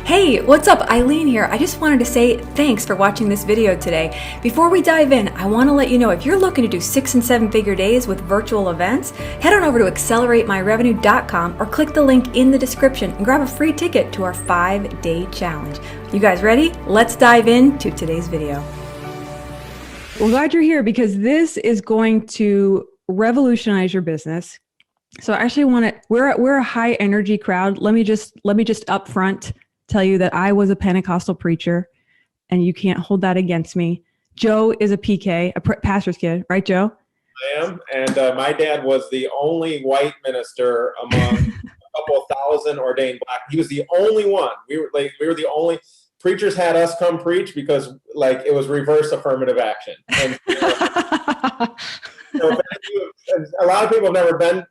Hey, what's up? Eileen here. I just wanted to say thanks for watching this video today. Before we dive in, I want to let you know if you're looking to do 6 and 7 figure days with virtual events, head on over to acceleratemyrevenue.com or click the link in the description and grab a free ticket to our 5-day challenge. You guys ready? Let's dive into today's video. Well, glad you're here because this is going to revolutionize your business. So I actually want to, we're a high energy crowd. Let me just up front tell you that I was a Pentecostal preacher and you can't hold that against me. Joe is a PK, a pastor's kid, right, Joe? I am. And my dad was the only white minister among a couple thousand ordained black. He was the only one. We were the only preachers had us come preach because it was reverse affirmative action. And, so a lot of people have never been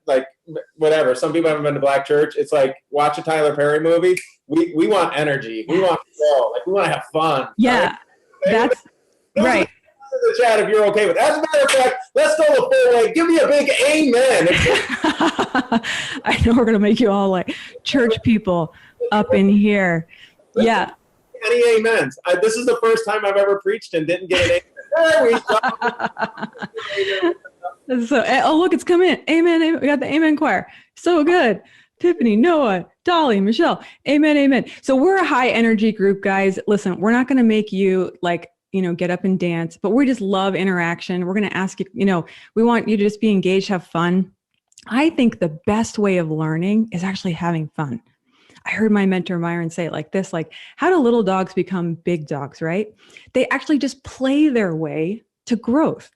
whatever. Some people haven't been to black church. It's like watch a Tyler Perry movie. We want energy. We want to go. We want to have fun. Yeah, that's right. The chat if you're okay with it. As a matter of fact, let's go the full way. Give me a big amen. I know we're gonna make you all like church people up in here. Yeah. Any amens? This is the first time I've ever preached and didn't get an amen. There we go. So, oh look, it's come in. Amen, amen. We got the amen choir. So good. Tiffany, Noah, Dolly, Michelle. Amen, amen. So we're a high energy group, guys. Listen, we're not going to make you get up and dance, but we just love interaction. We're going to ask you, we want you to just be engaged, have fun. I think the best way of learning is actually having fun. I heard my mentor Myron say it like this, how do little dogs become big dogs, right? They actually just play their way to growth.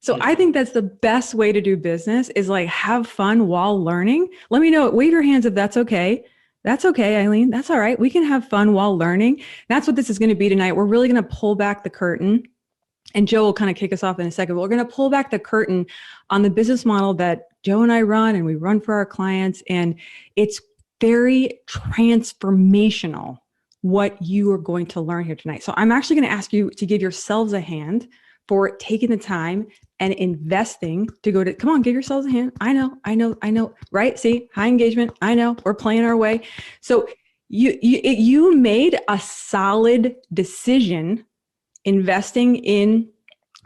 So I think that's the best way to do business is have fun while learning. Let me know, wave your hands if that's okay. That's okay, Eileen. That's all right. We can have fun while learning. That's what this is going to be tonight. We're really going to pull back the curtain, and Joe will kind of kick us off in a second. But we're going to pull back the curtain on the business model that Joe and I run and we run for our clients. And it's very transformational what you are going to learn here tonight. So I'm actually going to ask you to give yourselves a hand for taking the time and investing to come on, give yourselves a hand. I know, right? See, high engagement. I know we're playing our way. So you made a solid decision investing in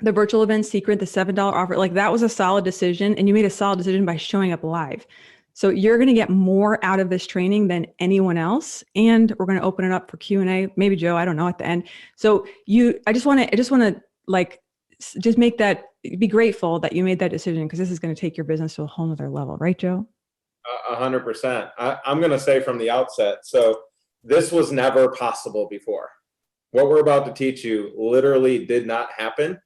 the virtual event secret, the $7 offer. That was a solid decision. And you made a solid decision by showing up live. So you're going to get more out of this training than anyone else. And we're going to open it up for Q&A. Maybe Joe, I don't know, at the end. So I just want to just make that, be grateful that you made that decision because this is going to take your business to a whole nother level. Right, Joe? 100%. I'm going to say from the outset, so this was never possible before. What we're about to teach you literally did not happen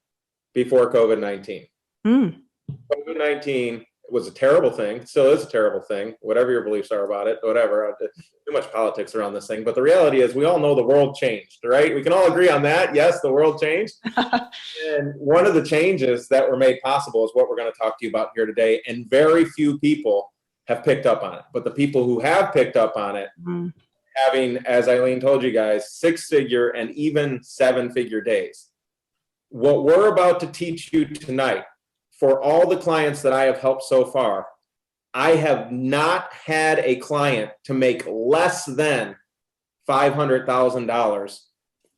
before COVID-19. COVID-19 was a terrible thing, still is a terrible thing, whatever your beliefs are about it, whatever. Too much politics around this thing. But the reality is we all know the world changed, right? We can all agree on that. Yes, the world changed. And one of the changes that were made possible is what we're going to talk to you about here today. And very few people have picked up on it. But the people who have picked up on it, having, as Eileen told you guys, 6-figure and even 7-figure days. What we're about to teach you tonight, for all the clients that I have helped so far, I have not had a client to make less than $500,000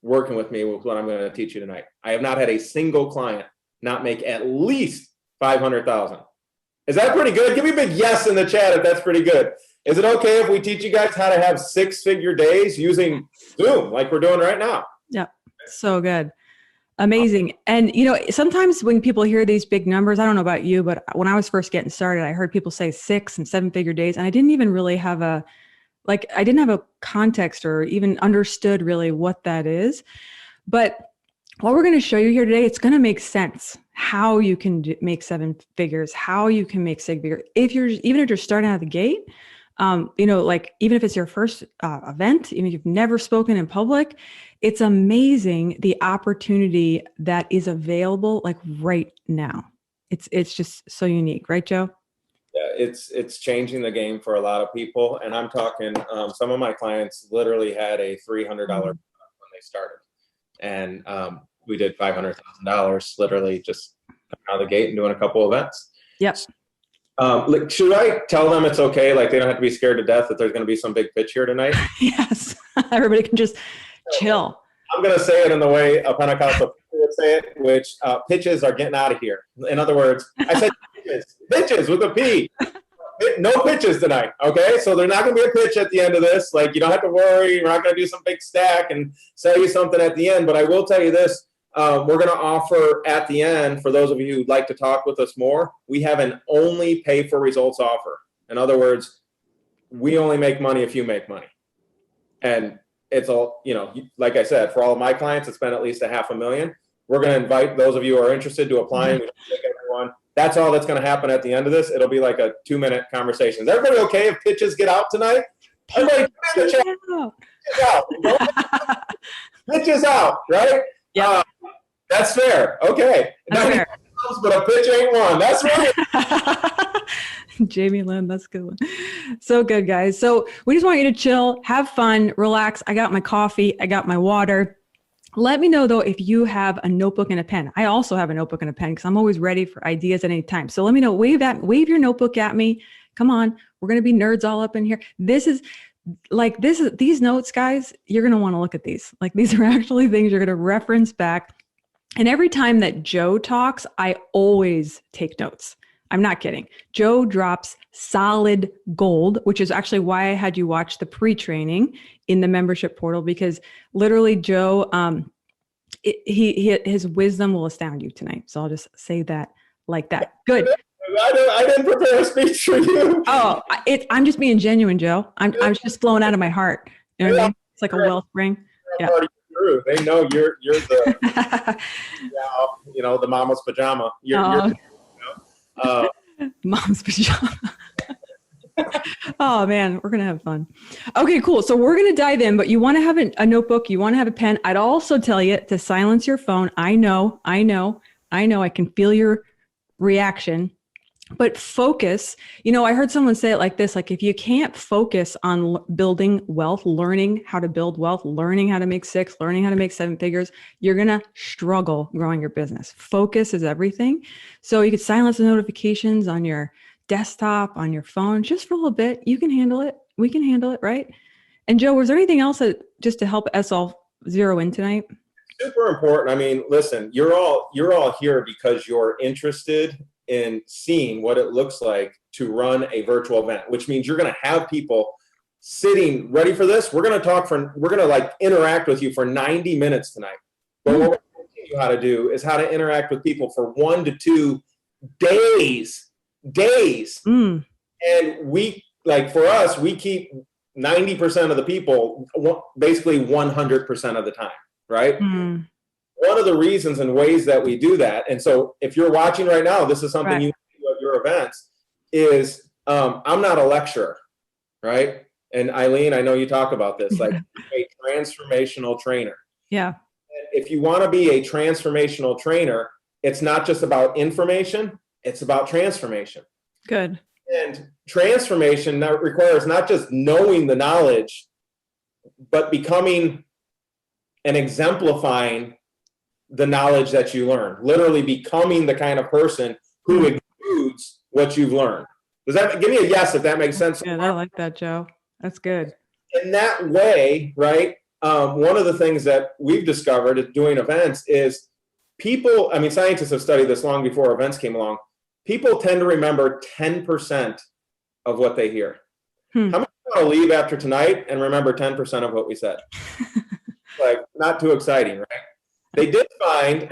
working with me with what I'm going to teach you tonight. I have not had a single client not make at least $500,000. Is that pretty good? Give me a big yes in the chat if that's pretty good. Is it okay if we teach you guys how to have 6-figure days using Zoom like we're doing right now? Yeah, so good. Amazing. And, sometimes when people hear these big numbers, I don't know about you, but when I was first getting started, I heard people say 6 and 7-figure days. And I didn't even really have I didn't have a context or even understood really what that is. But what we're going to show you here today, it's going to make sense how you can make 7 figures, how you can make 6 figures. Even if you're starting out of the gate, even if it's your first event, even if you've never spoken in public, it's amazing the opportunity that is available right now. It's just so unique, right, Joe? Yeah, it's changing the game for a lot of people. And I'm talking, some of my clients literally had a $300 when they started. And we did $500,000 literally just coming out of the gate and doing a couple events. Yep. Should I tell them it's okay? They don't have to be scared to death that there's going to be some big pitch here tonight? Yes. Everybody can just chill. I'm going to say it in the way a Pentecostal preacher would say it, which pitches are getting out of here. In other words, I said pitches with a P. No pitches tonight, okay? So there's not going to be a pitch at the end of this. Like, you don't have to worry. We're not going to do some big stack and sell you something at the end. But I will tell you this. We're going to offer at the end, for those of you who'd like to talk with us more, we have an only pay for results offer. In other words, we only make money if you make money. And it's all, like I said, for all of my clients, it's been at least $500,000. We're going to invite those of you who are interested to applying. We take everyone. That's all that's going to happen at the end of this. It'll be like a 2-minute conversation. Is everybody okay if pitches get out tonight? Everybody, pitches out. Pitches out, right? Yeah. That's fair. Okay. That's fair. But a pitch ain't one. That's right. Jamie Lynn, that's a good one. So good, guys. So we just want you to chill, have fun, relax. I got my coffee. I got my water. Let me know, though, if you have a notebook and a pen. I also have a notebook and a pen because I'm always ready for ideas at any time. So let me know. Wave your notebook at me. Come on. We're going to be nerds all up in here. These notes, guys, you're going to want to look at these. Like, these are actually things you're going to reference back. And every time that Joe talks, I always take notes. I'm not kidding. Joe drops solid gold, which is actually why I had you watch the pre-training in the membership portal, because literally Joe, his wisdom will astound you tonight. So I'll just say that like that. Good. I didn't prepare a speech for you. Oh, I'm just being genuine, Joe. I'm just flowing out of my heart. You know what I mean? It's like a wellspring. Yeah. They know you're the, the mama's pajama. Mom's pajama. Oh man, we're gonna have fun. Okay, cool. So we're gonna dive in, but you want to have a notebook, you want to have a pen. I'd also tell you to silence your phone. I know. I can feel your reaction, but focus. I heard someone say it like this: like, if you can't focus on building wealth, learning how to build wealth, learning how to make 6, learning how to make 7 figures, you're gonna struggle growing your business. Focus is everything. So you could silence the notifications on your desktop, on your phone, just for a little bit. You can handle it. We can handle it, right? And Joe, was there anything else just to help us all zero in tonight? Super important. I mean, listen, you're all here because you're interested in seeing what it looks like to run a virtual event, which means you're going to have people sitting ready for this. We're going to interact with you for 90 minutes tonight. But what we're going to teach you how to do is how to interact with people for 1 to 2 days. And for us, we keep 90% of the people basically 100% of the time, right? One of the reasons and ways that we do that, and so if you're watching right now, this is something you do at your events, is I'm not a lecturer, right? And Eileen, I know you talk about this, like a transformational trainer. Yeah. And if you want to be a transformational trainer, it's not just about information, it's about transformation. Good. And transformation that requires not just knowing the knowledge, but becoming and exemplifying the knowledge that you learn. Literally becoming the kind of person who exudes what you've learned. Does that give me a yes if that makes sense? Yeah, I like that, Joe. That's good. In that way, right? One of the things that we've discovered at doing events is scientists have studied this long before events came along. People tend to remember 10% of what they hear. How many want to leave after tonight and remember 10% of what we said? Like, not too exciting, right? They did find,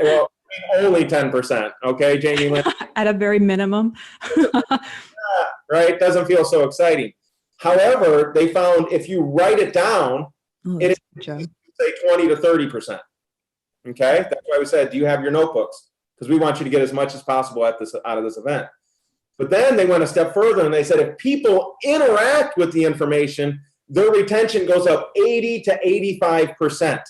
only 10%, okay, Jamie Lynn? At a very minimum. Right? Doesn't feel so exciting. However, they found if you write it down, it is, say, 20 to 30%. Okay? That's why we said, do you have your notebooks? Because we want you to get as much as possible out of this event. But then they went a step further and they said if people interact with the information, their retention goes up 80 to 85%.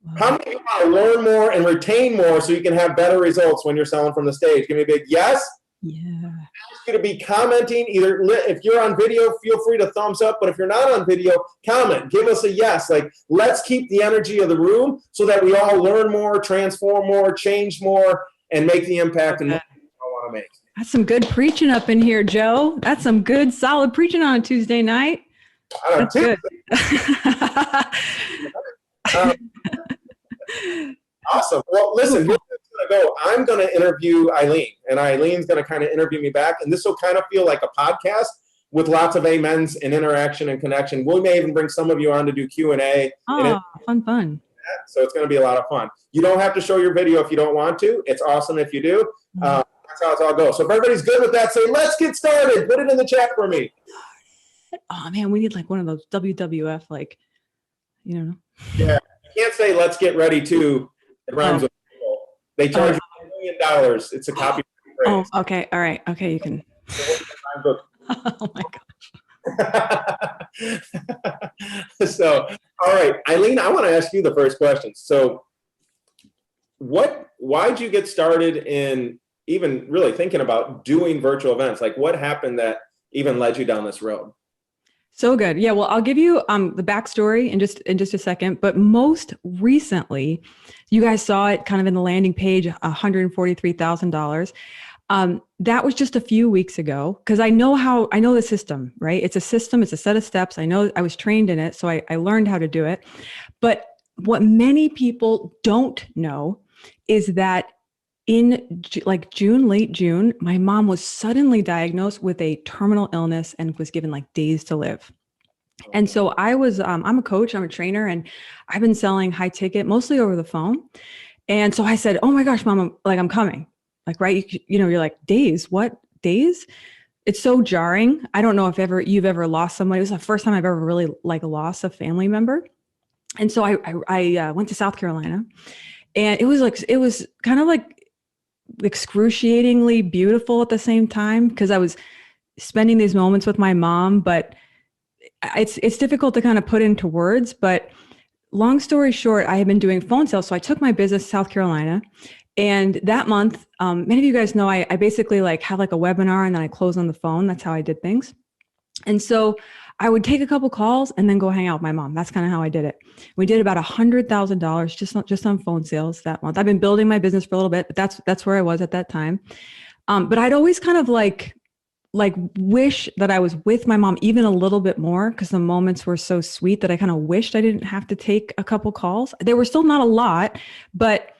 Wow. How many people want to learn more and retain more so you can have better results when you're selling from the stage? Give me a big yes. Yeah. Ask you to be commenting. Either if you're on video, feel free to thumbs up. But if you're not on video, comment. Give us a yes. Like, let's keep the energy of the room so that we all learn more, transform more, change more, and make the impact and what we all want to make. That's some good preaching up in here, Joe. That's some good, solid preaching on a Tuesday night. I That's don't good. um, awesome. Well, listen, here's where it's going to go. I'm going to interview Eileen, and Eileen's going to kind of interview me back, and this will kind of feel like a podcast with lots of amens and interaction and connection. We may even bring some of you on to do Q&A. Oh, fun. So it's going to be a lot of fun. You don't have to show your video if you don't want to. It's awesome if you do. That's how it's all goes. So if everybody's good with that, say, let's get started. Put it in the chat for me. Oh man, we need like one of those WWF, like, you know. Yeah, you can't say let's get ready to. It rhymes with people. They charge you $1 million. It's a copyright phrase. Oh, okay. All right. Okay, you can. Oh my gosh. So, all right, Eileen, I want to ask you the first question. So why'd you get started in even really thinking about doing virtual events? Like what happened that even led you down this road? So good. Yeah. Well, I'll give you the backstory in just a second. But most recently, you guys saw it kind of in the landing page, $143,000. That was just a few weeks ago because I know the system, right? It's a system. It's a set of steps. I know I was trained in it. So I learned how to do it. But what many people don't know is that in like late June, my mom was suddenly diagnosed with a terminal illness and was given like days to live. And so I'm a coach, I'm a trainer, and I've been selling high ticket, mostly over the phone. And so I said, oh my gosh, mom, I'm coming. Like, right. You're like, days, what days? It's so jarring. I don't know if you've ever lost somebody. It was the first time I've ever really like lost a family member. And so I went to South Carolina, and it was kind of like excruciatingly beautiful at the same time because I was spending these moments with my mom, but it's difficult to kind of put into words. But long story short, I had been doing phone sales. So I took my business to South Carolina, and that month, many of you guys know, I basically like have like a webinar and then I close on the phone. That's how I did things. And so I would take a couple calls and then go hang out with my mom. That's kind of how I did it. We did about $100,000 just on phone sales that month. I've been building my business for a little bit, but that's where I was at that time. But I'd always kind of like wish that I was with my mom even a little bit more because the moments were so sweet that I kind of wished I didn't have to take a couple calls. They were still not a lot, but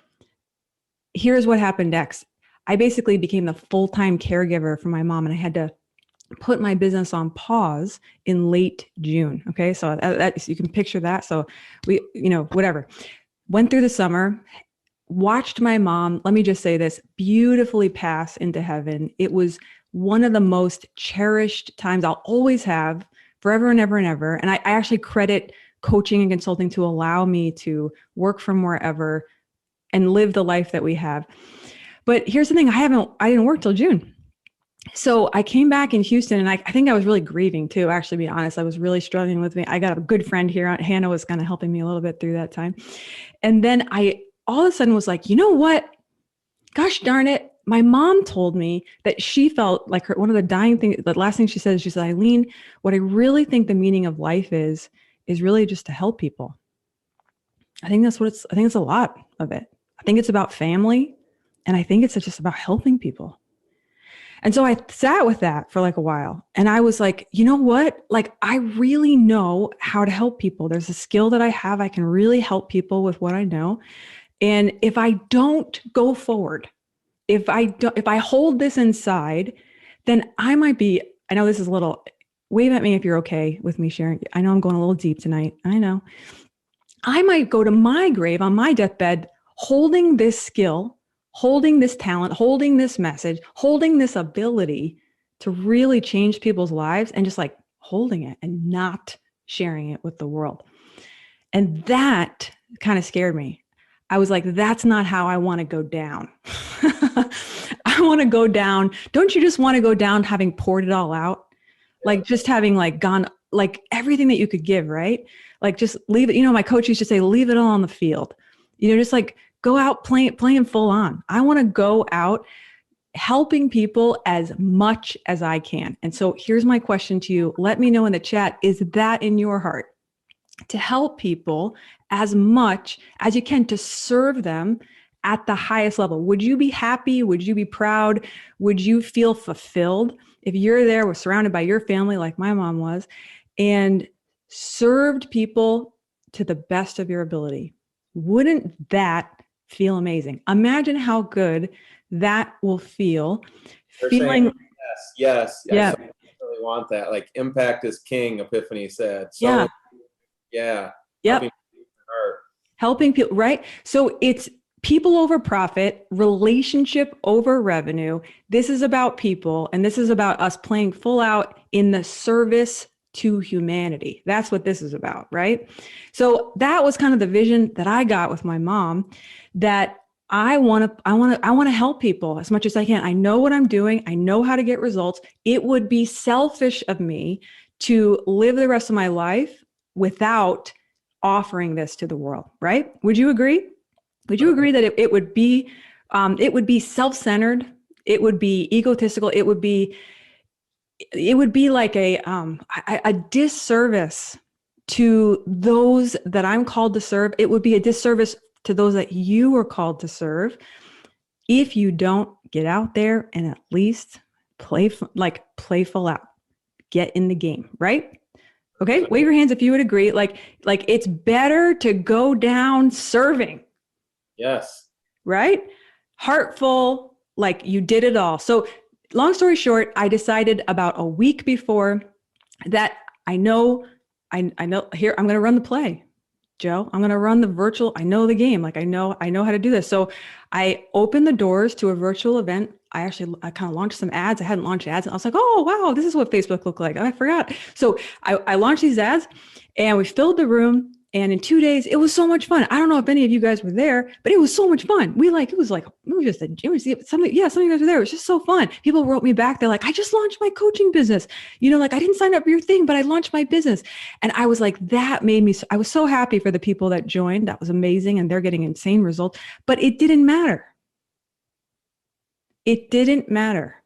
here's what happened next. I basically became the full-time caregiver for my mom, and I had to put my business on pause in late June. Okay. So that you can picture that. So we, whatever, went through the summer, watched my mom, let me just say this, beautifully pass into heaven. It was one of the most cherished times I'll always have forever and ever and ever. And I actually credit coaching and consulting to allow me to work from wherever and live the life that we have. But here's the thing, I didn't work till June. So I came back in Houston, and I think I was really grieving too, actually, to be honest. I was really struggling with me. I got a good friend here. Hannah was kind of helping me a little bit through that time. And then I all of a sudden was like, you know what? Gosh darn it. My mom told me that she felt like one of the dying things, the last thing she said, Eileen, what I really think the meaning of life is really just to help people. I think that's a lot of it. I think it's about family, and I think it's just about helping people. And so I sat with that for like a while, and I was like, you know what? Like, I really know how to help people. There's a skill that I have. I can really help people with what I know. And if I don't go forward, if I hold this inside, then I might be, I know this is a little, wave at me if you're okay with me sharing. I know I'm going a little deep tonight. I know. I might go to my grave on my deathbed holding this skill, holding this talent, holding this message, holding this ability to really change people's lives, and just like holding it and not sharing it with the world. And that kind of scared me. I was like, that's not how I want to go down. I want to go down. Don't you just want to go down having poured it all out? Like just having like gone, like everything that you could give, right? Like just leave it. My coach used to say, leave it all on the field. Just like go out playing full on. I want to go out helping people as much as I can. And so here's my question to you. Let me know in the chat, is that in your heart? To help people as much as you can, to serve them at the highest level. Would you be happy? Would you be proud? Would you feel fulfilled if you're there, surrounded by your family like my mom was, and served people to the best of your ability. Wouldn't that feel amazing? Imagine how good that will feel. They're Feeling, saying, yes, yeah, I really want that. Like, impact is king, Epiphany said. yeah, So, yeah, yep. Helping people, right? So it's people over profit, relationship over revenue. This is about people, and this is about us playing full out in the service to humanity. That's what this is about, right? So that was kind of the vision that I got with my mom, that I want to help people as much as I can. I know what I'm doing. I know how to get results. It would be selfish of me to live the rest of my life without offering this to the world, right? Would you agree? Would you agree that it would be self-centered, it would be egotistical, it would be like a disservice to those that I'm called to serve. It would be a disservice to those that you are called to serve if you don't get out there and at least play full out, get in the game, right? Okay, wave your hands if you would agree. Like it's better to go down serving. Yes. Right? Heartful, like you did it all. So long story short, I decided about a week before that I know here, I'm going to run the play, Joe. I'm going to run the virtual. I know the game. Like I know how to do this. So I opened the doors to a virtual event. I kind of launched some ads. I hadn't launched ads. And I was like, oh, wow, this is what Facebook looked like. I forgot. So I launched these ads and we filled the room. And in 2 days, it was so much fun. I don't know if any of you guys were there, but it was so much fun. Some of you guys were there. It was just so fun. People wrote me back. They're like, I just launched my coaching business. Like I didn't sign up for your thing, but I launched my business. And I was like, I was so happy for the people that joined. That was amazing. And they're getting insane results, but it didn't matter. It didn't matter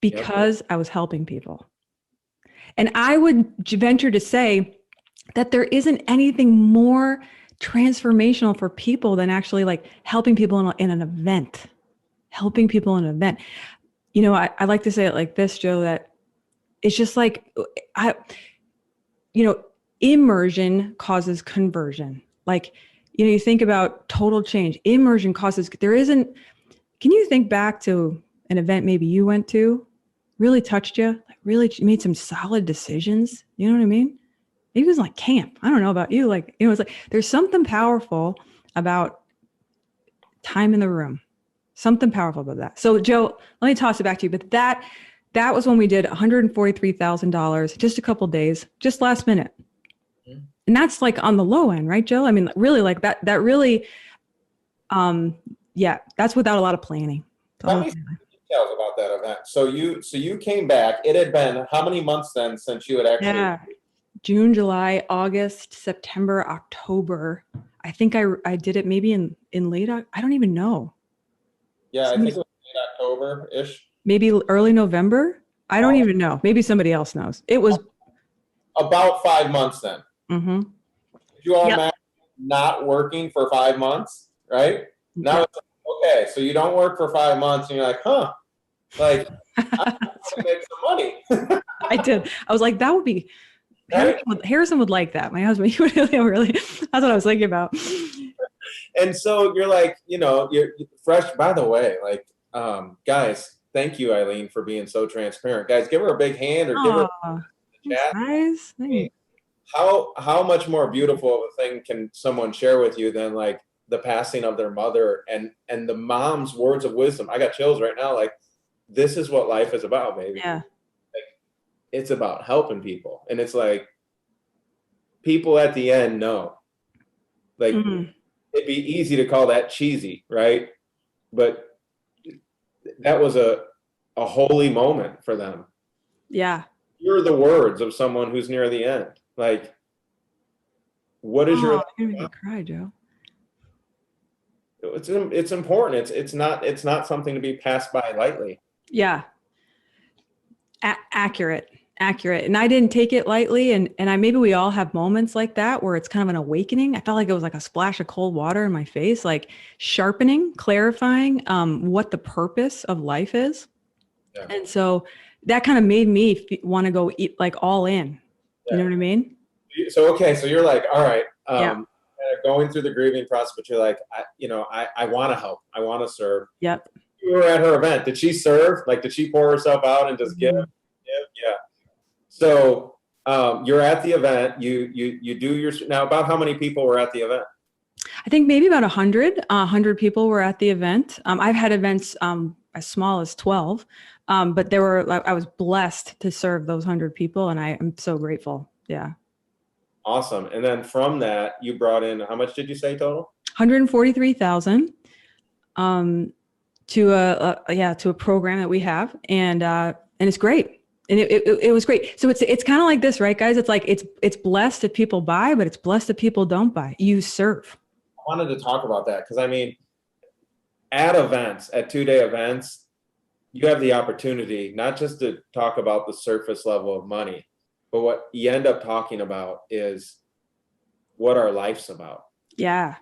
because I was helping people. And I would venture to say that there isn't anything more transformational for people than actually like helping people in an event, I like to say it like this, Joe, that it's just like, immersion causes conversion. Like, you think about total change. Immersion causes, can you think back to an event maybe you went to, really touched you, like really made some solid decisions? You know what I mean? Maybe it was like camp. I don't know about you. It's like there's something powerful about time in the room. Something powerful about that. So Joe, let me toss it back to you. But that was when we did $143,000, just a couple days, just last minute. Mm-hmm. And that's like on the low end, right, Joe? I mean, really like that really, that's without a lot of planning. Let me see details about that event. So you came back. It had been how many months then since you had actually? Yeah. June, July, August, September, October. I think I did it maybe in late, I don't even know. Yeah, I think it was late October-ish. Maybe early November. I don't even know. Maybe somebody else knows. It was about 5 months then. Mm-hmm. You all not working for 5 months, right? Now it's like, okay, so you don't work for 5 months and you're like, like I can make some money. I did. I was like, that would be Harrison would like that. My husband, he would really, that's what I was thinking about. And so you're like, you're fresh. By the way, like, guys, thank you, Eileen, for being so transparent. Guys, give her a big hand or give her a chat. Nice. How much more beautiful of a thing can someone share with you than like the passing of their mother and the mom's words of wisdom? I got chills right now. Like, this is what life is about, baby. Yeah. It's about helping people. And it's like people at the end know. Like it'd be easy to call that cheesy, right? But that was a holy moment for them. Yeah. Hear the words of someone who's near the end. Like, what is your? You're gonna cry, Joe. It's important. It's not something to be passed by lightly. Yeah. Accurate. And I didn't take it lightly. And maybe we all have moments like that where it's kind of an awakening. I felt like it was like a splash of cold water in my face, like sharpening, clarifying what the purpose of life is. Yeah. And so that kind of made me want to go eat like all in. Yeah. You know what I mean? Okay, so you're like, all right, Yeah. kind of going through the grieving process, but you're like, I want to help, I want to serve. Yep. You were at her event. Did she serve? Like, did she pour herself out and just give? Mhm. Yeah. So you're at the event. You do your now. About how many people were at the event? I think maybe about 100 people were at the event. I've had events as small as 12, but I was blessed to serve those 100 people, and I am so grateful. Yeah. Awesome. And then from that, you brought in, how much did you say total? 143,000 to a program that we have, and it's great. And it was great. So it's kind of like this, right, guys? It's like it's blessed if people buy, but it's blessed if people don't buy. You serve. I wanted to talk about that because I mean, at events, at 2-day events, you have the opportunity not just to talk about the surface level of money, but what you end up talking about is what our life's about. Yeah.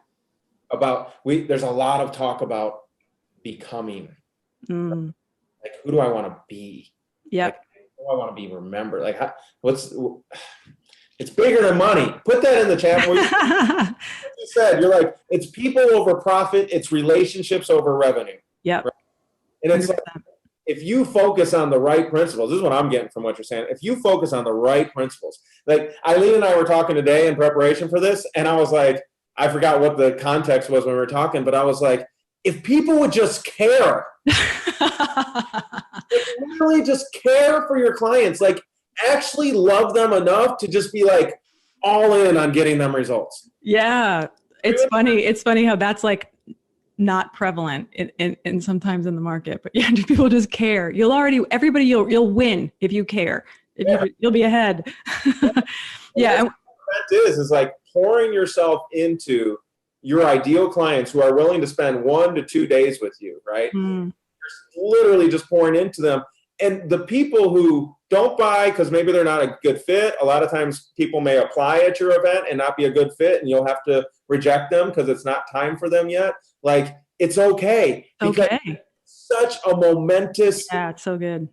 There's a lot of talk about becoming. Mm. Like, who do I want to be? Yep. Like, who do I want to be remembered? Like, it's bigger than money. Put that in the chat. You said, you're like, it's people over profit. It's relationships over revenue. Yep. Right? And it's 100%. like, if you focus on the right principles, this is what I'm getting from what you're saying. If you focus on the right principles, like Eileen and I were talking today in preparation for this, and I was like, I forgot what the context was when we were talking, but I was like, if people would just care, really just care for your clients, like actually love them enough to just be like all in on getting them results. Yeah. It's funny. It's funny how that's like not prevalent in sometimes in the market, but yeah, people just care. You'll win if you care. You'll be ahead. Yeah. What that is like pouring yourself into your ideal clients who are willing to spend 1 to 2 days with you, right? Mm. You're literally just pouring into them. And the people who don't buy because maybe they're not a good fit, a lot of times people may apply at your event and not be a good fit, and you'll have to reject them because it's not time for them yet. Like, it's okay. Okay. Such a momentous It's so good.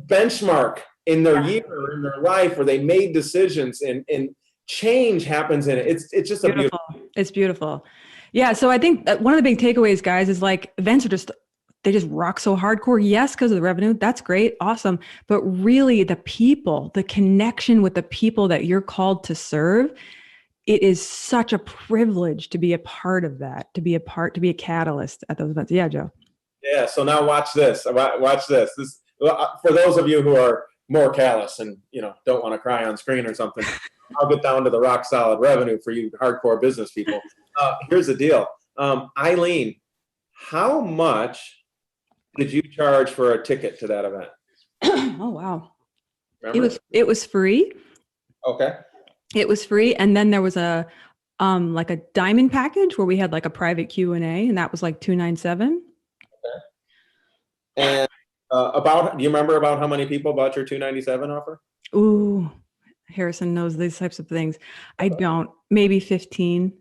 benchmark in their year, in their life, where they made decisions and change happens in it. It's just beautiful. It's beautiful. Yeah. So I think that one of the big takeaways, guys, is like events they just rock so hardcore. Yes, because of the revenue. That's great. Awesome. But really the people, the connection with the people that you're called to serve, it is such a privilege to be a part of that, to be a catalyst at those events. Yeah, Joe. Yeah. So now watch this. Watch this. For those of you who are more callous and don't want to cry on screen or something, I'll get down to the rock solid revenue for you hardcore business people. Here's the deal. Eileen, how much did you charge for a ticket to that event? Oh, wow. Remember? It was free. Okay. It was free. And then there was like a diamond package where we had like a private Q&A, and that was like $297. Okay. And do you remember about how many people bought your $297 offer? Ooh, Harrison knows these types of things. I don't. Maybe 15.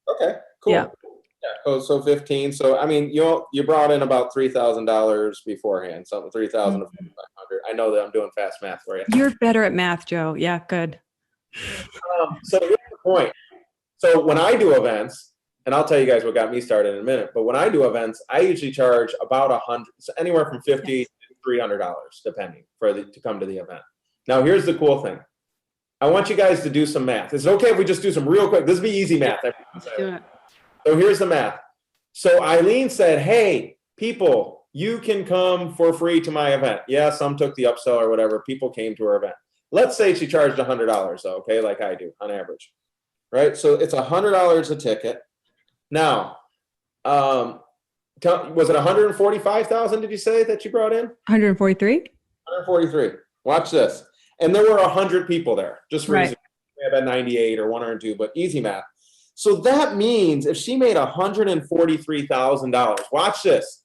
Okay, cool. Yeah. So 15. So I mean, you brought in about $3,000 beforehand, something 3,000 to 4,500. I know that I'm doing fast math for you. You're better at math, Joe. Yeah, good. So here's the point. So when I do events, and I'll tell you guys what got me started in a minute, but when I do events, I usually charge about $100, so anywhere from $50 to $300, depending, to come to the event. Now, here's the cool thing. I want you guys to do some math. Is it okay if we just do some real quick? This will be easy math. Let's do it. So here's the math. So Eileen said, hey, people, you can come for free to my event. Yeah, some took the upsell or whatever. People came to her event. Let's say she charged $100 though, okay, like I do on average, right? So it's $100 a ticket. Now, was it 145,000, did you say, that you brought in? 143. 143. Watch this. And there were 100 people there, just for easy. We have at 98 or 102, but easy math. So that means if she made $143,000, watch this,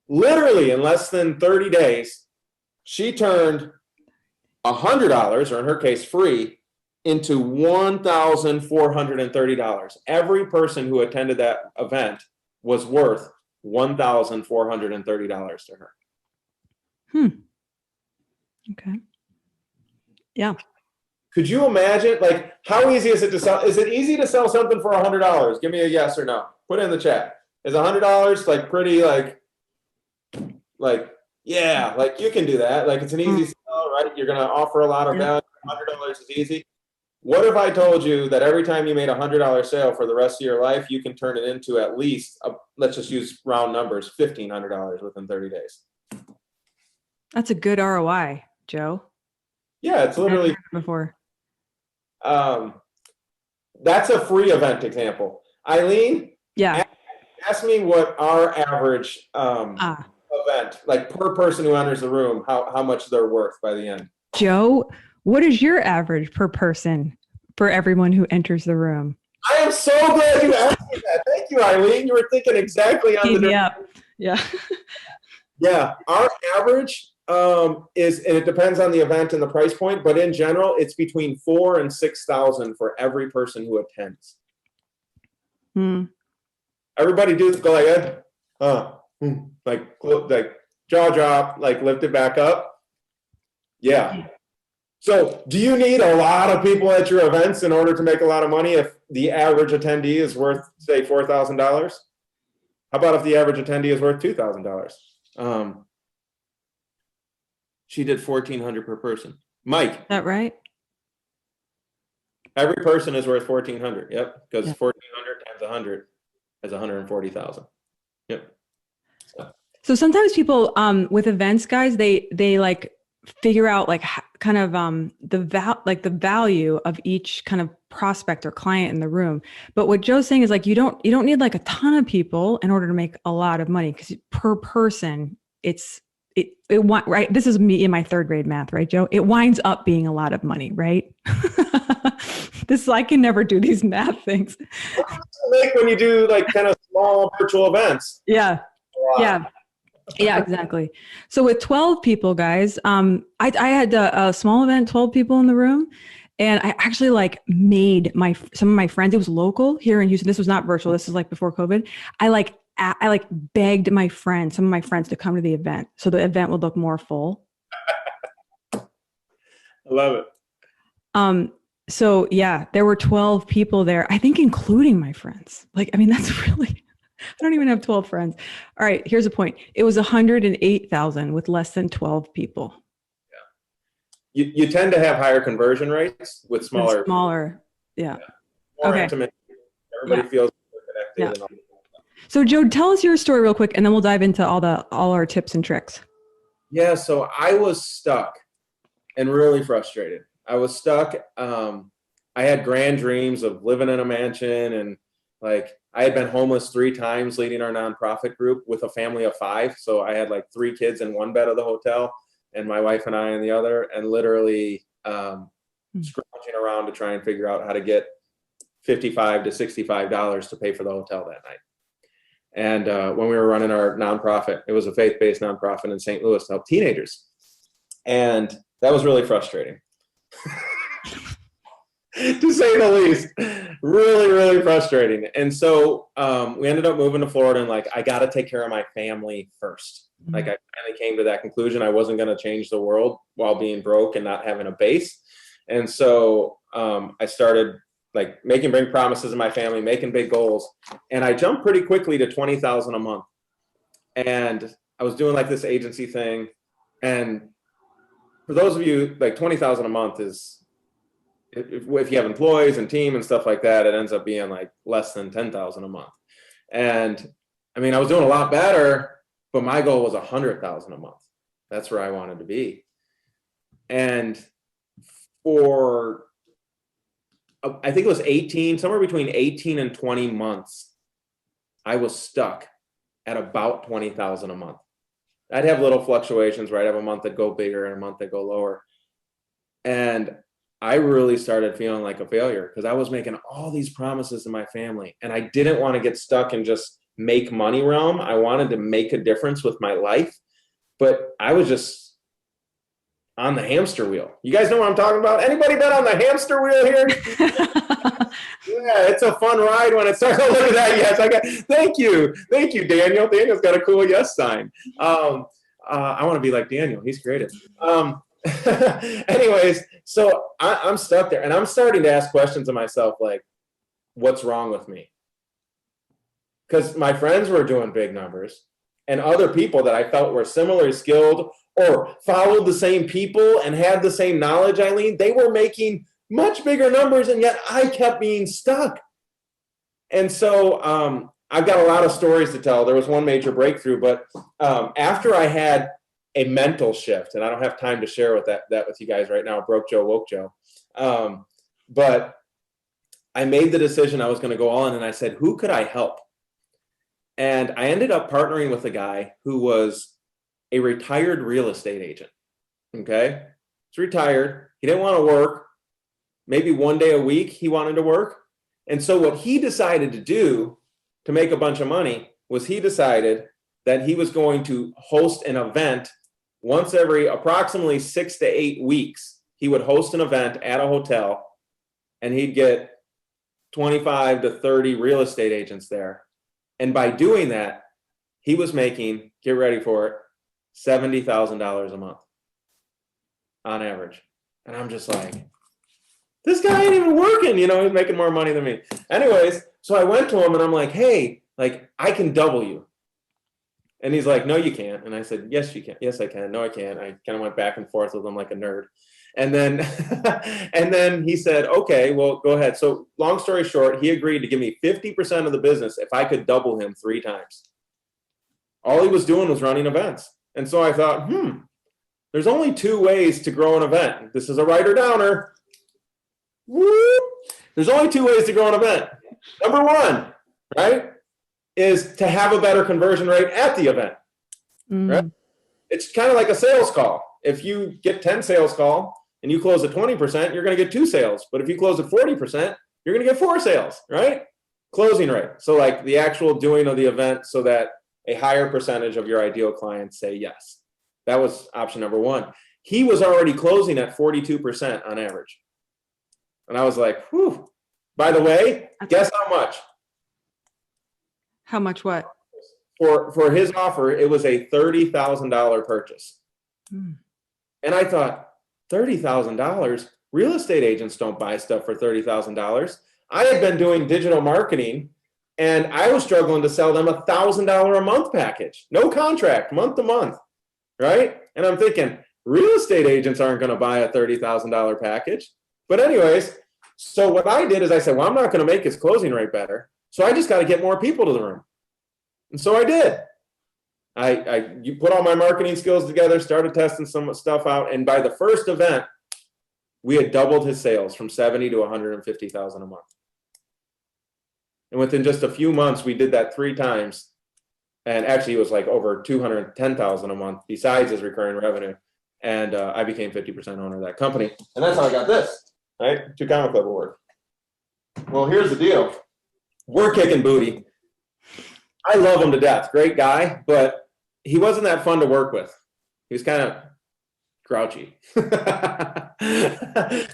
literally in less than 30 days, she turned $100, or in her case, free, into $1,430. Every person who attended that event was worth $1,430 to her. Okay. Yeah. Could you imagine, like, how easy is it to sell? Is it easy to sell something for $100? Give me a yes or no. Put it in the chat. Is $100 like pretty like, yeah, like you can do that. Like it's an easy sell, right? You're going to offer a lot of value. $100 is easy. What if I told you that every time you made a $100 sale for the rest of your life, you can turn it into at least, let's just use round numbers, $1,500 within 30 days? That's a good ROI, Joe. Yeah, it's literally before. That's a free event example. Eileen, ask me what our average event, like per person who enters the room, how much they're worth by the end. Joe, what is your average per person for everyone who enters the room? I am so glad you asked me that. Thank you, Eileen. You were thinking exactly on the Yeah. Yeah, our average is, and it depends on the event and the price point, but in general, it's between $4,000 and $6,000 for every person who attends. Everybody go like that, like jaw drop, like lift it back up. Yeah. So do you need a lot of people at your events in order to make a lot of money if the average attendee is worth, say, $4,000? How about if the average attendee is worth $2,000? She did $1,400 per person. Mike. Is that right? Every person is worth $1,400. Yep. Because 1,400 times 100 is 140,000. Yep. So sometimes people with events, guys, they like figure out like kind of the value of each kind of prospect or client in the room. But what Joe's saying is like you don't need like a ton of people in order to make a lot of money, because per person right. This is me in my third grade math, right, Joe? It winds up being a lot of money, right? I can never do these math things. Like when you do like kind of small virtual events. Yeah. Yeah. Yeah, exactly. So with 12 people, guys, I had a small event, 12 people in the room. And I actually like made some of my friends, it was local here in Houston. This was not virtual. This is like before COVID. I begged some of my friends to come to the event so the event would look more full. I love it. So yeah, there were 12 people there, I think, including my friends. Like, I mean, that's really, I don't even have 12 friends. All right, here's a point. It was 108,000 with less than 12 people. Yeah. You tend to have higher conversion rates with smaller. Yeah. More okay. intimate. Everybody feels connected. Yeah. So Joe, tell us your story real quick, and then we'll dive into all our tips and tricks. Yeah, so I was stuck and really frustrated. I was stuck. I had grand dreams of living in a mansion, and like I had been homeless 3 times leading our nonprofit group with a family of 5. So I had like 3 kids in one bed of the hotel and my wife and I in the other, and literally scrounging around to try and figure out how to get $55 to $65 to pay for the hotel that night. And when we were running our nonprofit, it was a faith-based nonprofit in St. Louis to help teenagers. And that was really frustrating, to say the least. Really, really frustrating. And so we ended up moving to Florida, and like, I got to take care of my family first. Like I finally came to that conclusion. I wasn't going to change the world while being broke and not having a base. And so I started like making big promises to my family, making big goals. And I jumped pretty quickly to $20,000 a month. And I was doing like this agency thing. And for those of you, like $20,000 a month is, if you have employees and team and stuff like that, it ends up being like less than $10,000 a month. And I mean, I was doing a lot better, but my goal was $100,000 a month. That's where I wanted to be. And for, I think it was somewhere between 18 and 20 months, I was stuck at about $20,000 a month. I'd have little fluctuations, right? I'd have a month that go bigger and a month that go lower. And I really started feeling like a failure because I was making all these promises to my family, and I didn't want to get stuck in just make money realm. I wanted to make a difference with my life, but I was just on the hamster wheel. You guys know what I'm talking about? Anybody been on the hamster wheel here? Yeah, it's a fun ride when it starts. Oh, look at that. Yes, thank you, Daniel. Daniel's got a cool yes sign. I want to be like Daniel. He's creative. Anyways, so I'm stuck there, and I'm starting to ask questions of myself, like, what's wrong with me? Because my friends were doing big numbers, and other people that I felt were similarly skilled or followed the same people and had the same knowledge, Eileen, they were making much bigger numbers, and yet I kept being stuck. And so I've got a lot of stories to tell. There was one major breakthrough, but after I had a mental shift, and I don't have time to share with that with you guys right now, broke Joe, woke Joe. But I made the decision I was going to go all in, and I said, who could I help? And I ended up partnering with a guy who was a retired real estate agent. Okay. He's retired. He didn't want to work. Maybe one day a week he wanted to work. And so what he decided to do to make a bunch of money was he decided that he was going to host an event once every approximately 6 to 8 weeks. He would host an event at a hotel, and he'd get 25 to 30 real estate agents there. And by doing that, he was making, get ready for it, $70,000 a month on average. And I'm just like, this guy ain't even working, you know, he's making more money than me. Anyways, so I went to him and I'm like, hey, like, I can double you. And he's like, no, you can't. And I said, yes, you can. Yes, I can. No, I can't. I kind of went back and forth with him like a nerd. And then, and then he said, okay, well, go ahead. So long story short, he agreed to give me 50% of the business if I could double him 3 times. All he was doing was running events. And so I thought, there's only 2 ways to grow an event. This is a writer downer. Woo! There's only 2 ways to grow an event. Number 1, right, is to have a better conversion rate at the event. Right? It's kind of like a sales call. If you get 10 sales calls and you close at 20%, you're going to get 2 sales. But if you close at 40%, you're going to get 4 sales, right? Closing rate. So like the actual doing of the event so that a higher percentage of your ideal clients say yes. That was option number 1. He was already closing at 42% on average. And I was like, whew. By the way, guess how much? How much what? For his offer, it was a $30,000 purchase. And I thought, $30,000? Real estate agents don't buy stuff for $30,000. I had been doing digital marketing, and I was struggling to sell them $1,000 a month package. No contract, month to month, right? And I'm thinking, real estate agents aren't going to buy a $30,000 package. But anyways, so what I did is I said, well, I'm not going to make his closing rate better. So I just got to get more people to the room. And so I did. You put all my marketing skills together, started testing some stuff out. And by the first event, we had doubled his sales from 70 to 150,000 a month. And within just a few months, we did that 3 times. And actually, it was like over 210,000 a month besides his recurring revenue. And I became 50% owner of that company. And that's how I got this, right? 2 Comic Club Award. Well, here's the deal. We're kicking booty. I love him to death. Great guy, but he wasn't that fun to work with. He was kind of grouchy.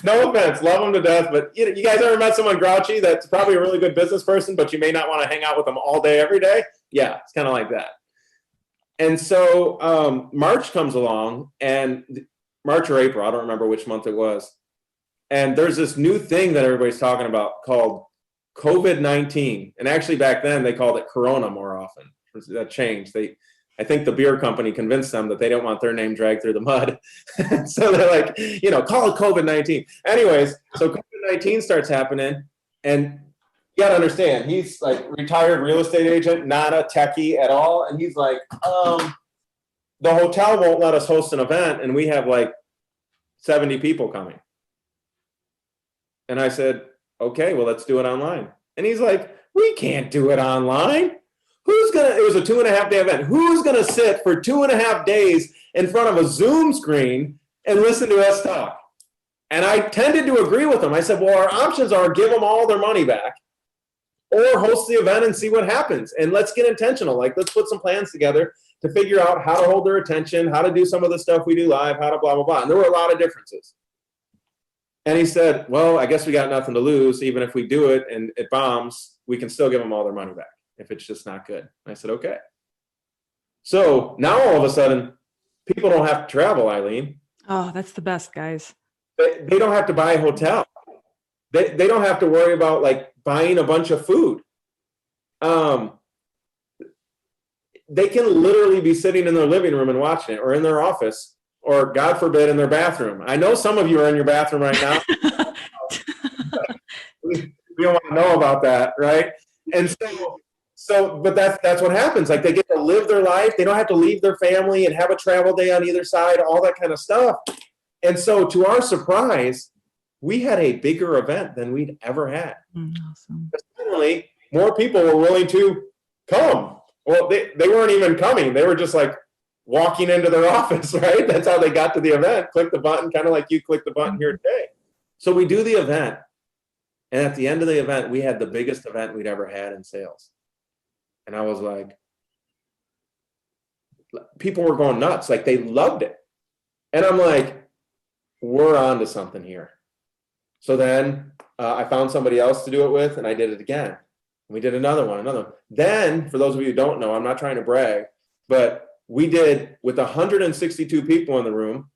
No offense, love him to death, but you guys ever met someone grouchy that's probably a really good business person, but you may not want to hang out with them all day, every day? Yeah, it's kind of like that. And so March comes along, and March or April, I don't remember which month it was. And there's this new thing that everybody's talking about called COVID-19. And actually back then they called it Corona more often. That changed. I think the beer company convinced them that they don't want their name dragged through the mud. So they're like, call it COVID-19. Anyways, so COVID-19 starts happening, and you gotta understand, he's like retired real estate agent, not a techie at all. And he's like, the hotel won't let us host an event, and we have like 70 people coming. And I said, okay, well, let's do it online. And he's like, we can't do it online. It was a 2.5-day event. Who's going to sit for 2.5 days in front of a Zoom screen and listen to us talk? And I tended to agree with him. I said, well, our options are give them all their money back or host the event and see what happens. And let's get intentional. Like, let's put some plans together to figure out how to hold their attention, how to do some of the stuff we do live, how to blah, blah, blah. And there were a lot of differences. And he said, well, I guess we got nothing to lose. Even if we do it and it bombs, we can still give them all their money back if it's just not good. And I said, okay. So now all of a sudden, people don't have to travel, Eileen. Oh, that's the best, guys. They don't have to buy a hotel. They don't have to worry about like buying a bunch of food. They can literally be sitting in their living room and watching it, or in their office, or God forbid, in their bathroom. I know some of you are in your bathroom right now. We don't want to know about that, right? And but that's what happens. Like, they get to live their life. They don't have to leave their family and have a travel day on either side, all that kind of stuff. And so, to our surprise, we had a bigger event than we'd ever had. Awesome. Suddenly, more people were willing to come. Well, they weren't even coming. They were just like walking into their office, right? That's how they got to the event. Click the button, kind of like you click the button here today. So we do the event. And at the end of the event, we had the biggest event we'd ever had in sales. And I was like, people were going nuts. Like, they loved it. And I'm like, we're on to something here. So then I found somebody else to do it with, and I did it again. We did another one. Then, for those of you who don't know, I'm not trying to brag, but we did, with 162 people in the room.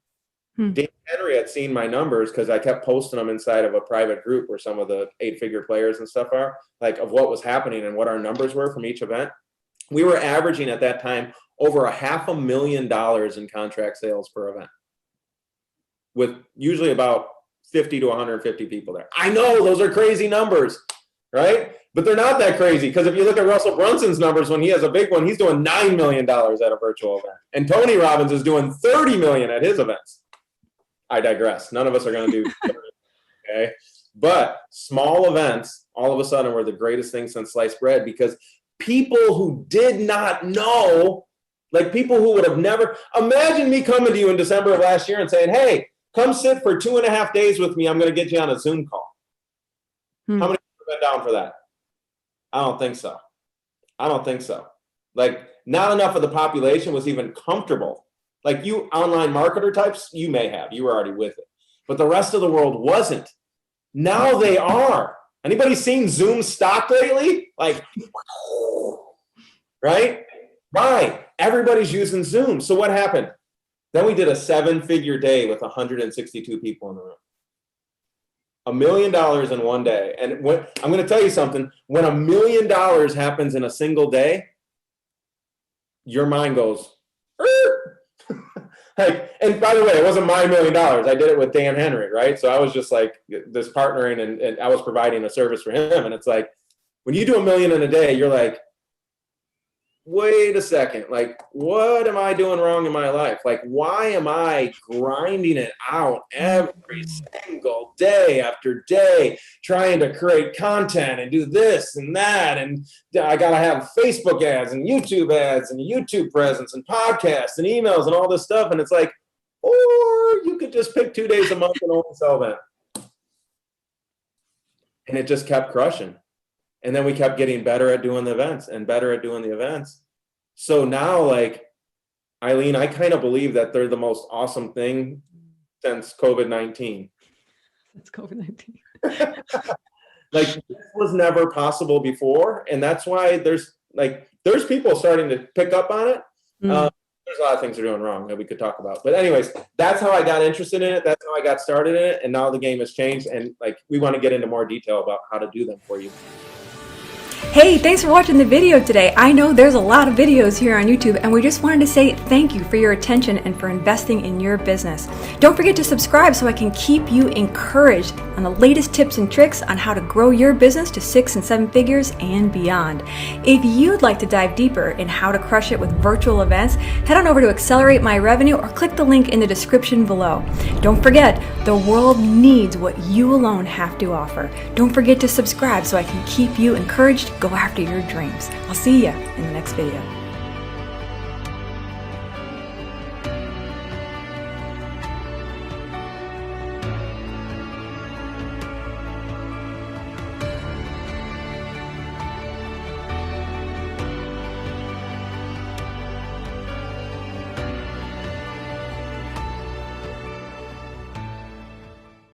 Dan Henry had seen my numbers because I kept posting them inside of a private group where some of the 8-figure players and stuff are, like, of what was happening and what our numbers were from each event. We were averaging at that time over $500,000 in contract sales per event, with usually about 50 to 150 people there. I know those are crazy numbers, right? But they're not that crazy, because if you look at Russell Brunson's numbers, when he has a big one, he's doing $9 million at a virtual event. And Tony Robbins is doing $30 million at his events. I digress. None of us are going to do 30, okay? But small events, all of a sudden, were the greatest thing since sliced bread, because people who did not know, like people who would have never, imagine me coming to you in December of last year and saying, hey, come sit for 2.5 days with me. I'm going to get you on a Zoom call. How many people have been down for that? I don't think so. Like, not enough of the population was even comfortable. Like, you online marketer types, you may have. You were already with it. But the rest of the world wasn't. Now they are. Anybody seen Zoom stock lately? Like, right? Right. Everybody's using Zoom. So what happened? Then we did a 7-figure day with 162 people in the room. $1 million in one day. And I'm going to tell you something. When $1 million happens in a single day, your mind goes, like, and by the way, it wasn't my $1 million. I did it with Dan Henry, right? So I was just like this partnering, and I was providing a service for him. And it's like, when you do $1 million in a day, you're like, wait a second, like, what am I doing wrong in my life? Like, why am I grinding it out every single day after day, trying to create content and do this and that? And I got to have Facebook ads and YouTube ads and YouTube presence and podcasts and emails and all this stuff. And it's like, or you could just pick 2 days a month and only sell that. And it just kept crushing. And then we kept getting better at doing the events and better at doing the events. So now, like, Eileen, I kind of believe that they're the most awesome thing since COVID-19. It's COVID-19. Like, this was never possible before. And that's why there's people starting to pick up on it. There's a lot of things they're doing wrong that we could talk about. But anyways, that's how I got interested in it. That's how I got started in it. And now the game has changed. And like, we want to get into more detail about how to do them for you. Hey, thanks for watching the video today. I know there's a lot of videos here on YouTube, and we just wanted to say thank you for your attention and for investing in your business. Don't forget to subscribe so I can keep you encouraged on the latest tips and tricks on how to grow your business to 6 and 7 figures and beyond. If you'd like to dive deeper in how to crush it with virtual events, head on over to Accelerate My Revenue or click the link in the description below. Don't forget, the world needs what you alone have to offer. Don't forget to subscribe so I can keep you encouraged. Go after your dreams. I'll see you in the next video.